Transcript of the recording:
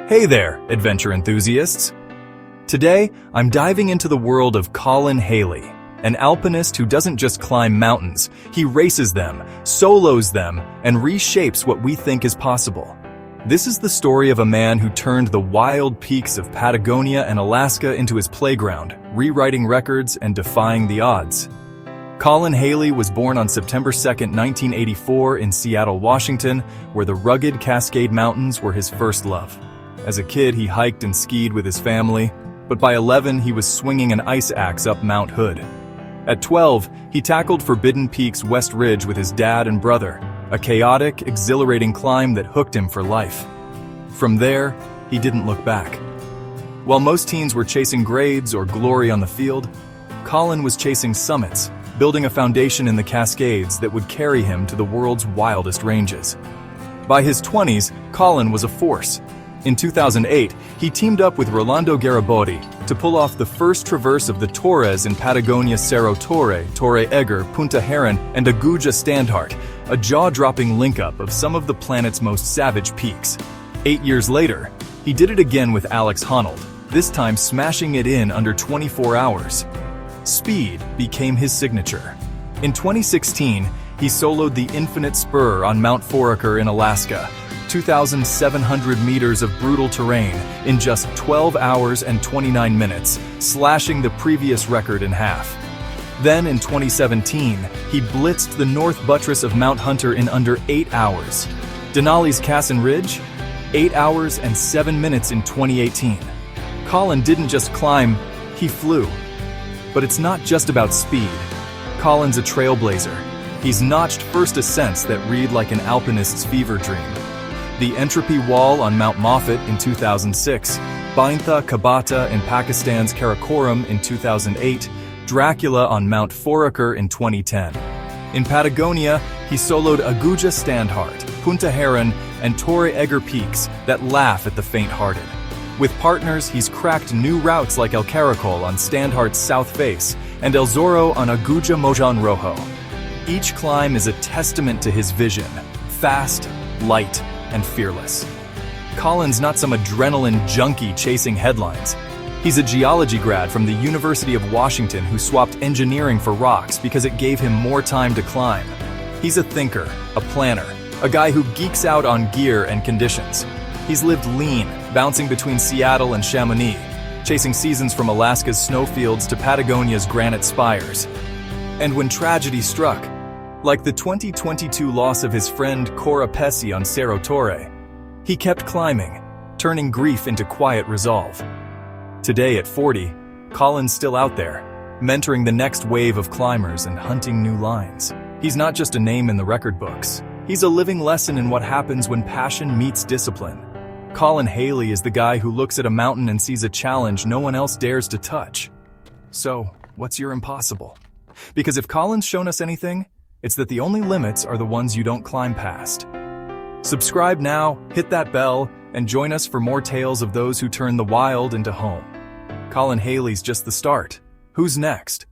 Hey there, adventure enthusiasts! Today, I'm diving into the world of Colin Haley, an alpinist who doesn't just climb mountains, he races them, solos them, and reshapes what we think is possible. This is the story of a man who turned the wild peaks of Patagonia and Alaska into his playground, rewriting records and defying the odds. Colin Haley was born on September 2, 1984 in Seattle, Washington, where the rugged Cascade Mountains were his first love. As a kid, he hiked and skied with his family, but by 11, he was swinging an ice axe up Mount Hood. At 12, he tackled Forbidden Peak's West Ridge with his dad and brother, a chaotic, exhilarating climb that hooked him for life. From there, he didn't look back. While most teens were chasing grades or glory on the field, Colin was chasing summits, building a foundation in the Cascades that would carry him to the world's wildest ranges. By his 20s, Colin was a force. In 2008, he teamed up with Rolando Garibaldi to pull off the first traverse of the Torres in Patagonia: Cerro Torre, Torre Egger, Punta Heron, and Aguja Standhart, a jaw-dropping link-up of some of the planet's most savage peaks. 8 years later, he did it again with Alex Honnold, this time smashing it in under 24 hours. Speed became his signature. In 2016, he soloed the Infinite Spur on Mount Foraker in Alaska, 2,700 meters of brutal terrain in just 12 hours and 29 minutes, slashing the previous record in half. Then in 2017, he blitzed the north buttress of Mount Hunter in under 8 hours. Denali's Cassin Ridge, 8 hours and 7 minutes in 2018. Colin didn't just climb, he flew. But it's not just about speed. Colin's a trailblazer. He's notched first ascents that read like an alpinist's fever dream. The Entropy Wall on Mount Moffat in 2006, Baintha Kabata in Pakistan's Karakoram in 2008, Dracula on Mount Foraker in 2010. In Patagonia, he soloed Aguja Standhart, Punta Heron, and Torre Egger peaks that laugh at the faint-hearted. With partners, he's cracked new routes like El Caracol on Standhart's south face and El Zorro on Aguja Mojan Rojo. Each climb is a testament to his vision, fast, light, and fearless. Colin's not some adrenaline junkie chasing headlines. He's a geology grad from the University of Washington who swapped engineering for rocks because it gave him more time to climb. He's a thinker, a planner, a guy who geeks out on gear and conditions. He's lived lean, bouncing between Seattle and Chamonix, chasing seasons from Alaska's snowfields to Patagonia's granite spires. And when tragedy struck, like the 2022 loss of his friend Cora Pesci on Cerro Torre, he kept climbing, turning grief into quiet resolve. Today at 40, Colin's still out there, mentoring the next wave of climbers and hunting new lines. He's not just a name in the record books. He's a living lesson in what happens when passion meets discipline. Colin Haley is the guy who looks at a mountain and sees a challenge no one else dares to touch. So, what's your impossible? Because if Colin's shown us anything, it's that the only limits are the ones you don't climb past. Subscribe now, hit that bell, and join us for more tales of those who turn the wild into home. Colin Haley's just the start. Who's next?